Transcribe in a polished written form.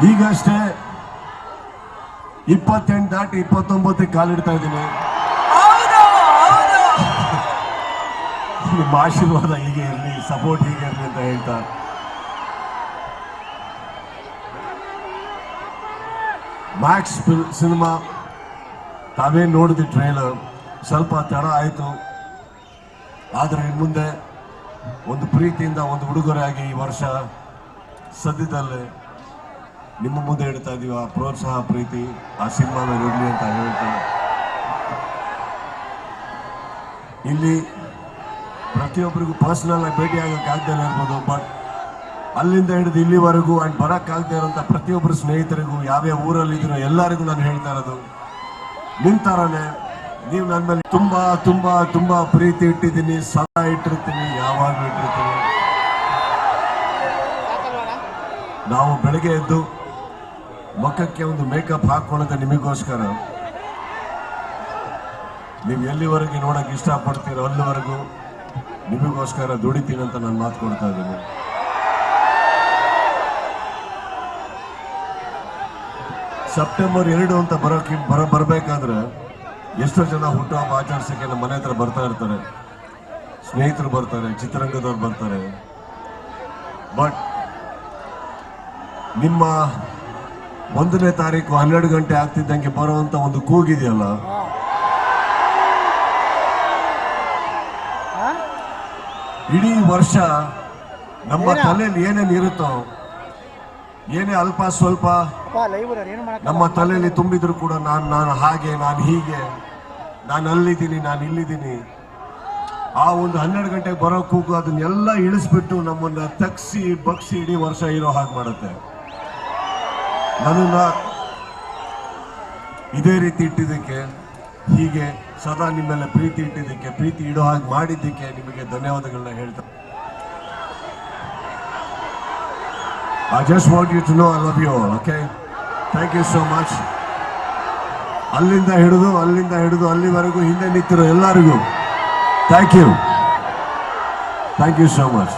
ಈಗಷ್ಟೇ 28 ದಾಟಿ 29 ಕಾಲಿಡ್ತಾ ಇದ್ದೀನಿ. ನಿಮ್ಮ ಆಶೀರ್ವಾದ ಹೀಗೆ ಇರಲಿ, ಸಪೋರ್ಟ್ ಹೀಗೆ ಇರಲಿ ಅಂತ ಹೇಳ್ತಾ ಮ್ಯಾಕ್ಸ್ ಸಿನಿಮಾ ತಾವೇ ನೋಡಿದ ಟ್ರೈಲರ್ ಸ್ವಲ್ಪ ತಡ ಆಯಿತು. ಆದರೆ ಇನ್ನು ಮುಂದೆ ಒಂದು ಪ್ರೀತಿಯಿಂದ ಒಂದು ಉಡುಗೊರೆಯಾಗಿ ಈ ವರ್ಷ ಸದ್ಯದಲ್ಲೇ ನಿಮ್ಮ ಮುಂದೆ ಇಡ್ತಾ ಇದೀವಿ. ಆ ಪ್ರೋತ್ಸಾಹ ಪ್ರೀತಿ ಆ ಸಿನಿಮಾ ಮೇಲೆ ಇರಲಿ ಅಂತ ಹೇಳ್ತಾ ಇಲ್ಲಿ ಪ್ರತಿಯೊಬ್ಬರಿಗೂ ಪರ್ಸನಲ್ ಆಗಿ ಭೇಟಿ ಆಗೋಕ್ಕಾಗದೇ ಇರ್ಬೋದು, ಬಟ್ ಅಲ್ಲಿಂದ ಹಿಡಿದು ಇಲ್ಲಿವರೆಗೂ ಅಂಡ್ ಬರೋಕ್ಕಾಗದೇ ಇರೋಂಥ ಪ್ರತಿಯೊಬ್ಬರು ಸ್ನೇಹಿತರಿಗೂ ಯಾವ್ಯಾವ ಊರಲ್ಲಿ ಇದ್ರು ಎಲ್ಲರಿಗೂ ನಾನು ಹೇಳ್ತಾ ಇರೋದು, ನಿಂತಾರನೆ ನೀವು ನನ್ನ ಮೇಲೆ ತುಂಬಾ ತುಂಬಾ ತುಂಬಾ ಪ್ರೀತಿ ಇಟ್ಟಿದ್ದೀನಿ, ಸದಾ ಇಟ್ಟಿರ್ತೀನಿ, ಯಾವಾಗಲೂ ಇಟ್ಟಿರ್ತೀನಿ. ನಾವು ಬೆಳಗ್ಗೆ ಎದ್ದು ಮುಖಕ್ಕೆ ಒಂದು ಮೇಕಪ್ ಹಾಕೊಳ್ಳೋದು ನಿಮಗೋಸ್ಕರ. ನೀವು ಎಲ್ಲಿವರೆಗೆ ನೋಡಕ್ಕೆ ಇಷ್ಟಪಡ್ತೀರೋ ಅಲ್ಲಿವರೆಗೂ ನಿಮಗೋಸ್ಕರ ದುಡಿತೀನಿ ಅಂತ ನಾನು ಮಾತು ಕೊಡ್ತಾ ಇದ್ದೀನಿ. ಸೆಪ್ಟೆಂಬರ್ 2 ಅಂತ ಬರಬೇಕಾದ್ರೆ ಎಷ್ಟೋ ಜನ ಹುಟ್ಟುಹಬ್ಬ ಆಚರಿಸಕ್ಕೆ ನಮ್ಮ ಮನೆ ಹತ್ರ ಬರ್ತಾ ಇರ್ತಾರೆ, ಸ್ನೇಹಿತರು ಬರ್ತಾರೆ, ಚಿತ್ರರಂಗದವ್ರು ಬರ್ತಾರೆ. ಬಟ್ ನಿಮ್ಮ 1ನೇ ತಾರೀಕು 12 ಗಂಟೆ ಆಗ್ತಿದ್ದಂಗೆ ಬರುವಂತ ಒಂದು ಕೂಗಿದೆಯಲ್ಲ, ಇಡೀ ವರ್ಷ ನಮ್ಮ ತಲೆಯಲ್ಲಿ ಏನೇನು ಇರುತ್ತೋ, ಏನೇ ಅಲ್ಪ ಸ್ವಲ್ಪ ನಮ್ಮ ತಲೆಯಲ್ಲಿ ತುಂಬಿದ್ರು ಕೂಡ ನಾನು ಹಾಗೆ, ನಾನು ಹೀಗೆ, ನಾನು ಅಲ್ಲಿದ್ದೀನಿ, ನಾನು ಇಲ್ಲಿದ್ದೀನಿ, ಆ ಒಂದು 12 ಗಂಟೆಗೆ ಬರೋ ಕೂಗು ಅದನ್ನೆಲ್ಲ ಇಳಿಸ್ಬಿಟ್ಟು ನಮ್ಮನ್ನ ತಗ್ಸಿ ಬಗ್ಸಿ ಇಡೀ ವರ್ಷ ಇರೋ ಹಾಗೆ ಮಾಡುತ್ತೆ. ನನ್ನನ್ನ ಇದೇ ರೀತಿ ಇಟ್ಟಿದ್ದಕ್ಕೆ, ಹೀಗೆ ಸದಾ ನಿಮ್ಮೆಲ್ಲ ಪ್ರೀತಿ ಇಟ್ಟಿದ್ದಕ್ಕೆ, ಪ್ರೀತಿ ಇಡೋ ಹಾಗೆ ಮಾಡಿದ್ದಕ್ಕೆ ನಿಮಗೆ ಧನ್ಯವಾದಗಳನ್ನ ಹೇಳ್ತಾ I just want you to know I love you all, okay? Thank you so much. ಅಲ್ಲಿಂದ ಹಿಡಿದು ಅಲ್ಲಿವರೆಗೂ ಹಿಂದೆ ನಿಂತಿರೋ ಎಲ್ಲರಿಗೂ ಥ್ಯಾಂಕ್ ಯು so much.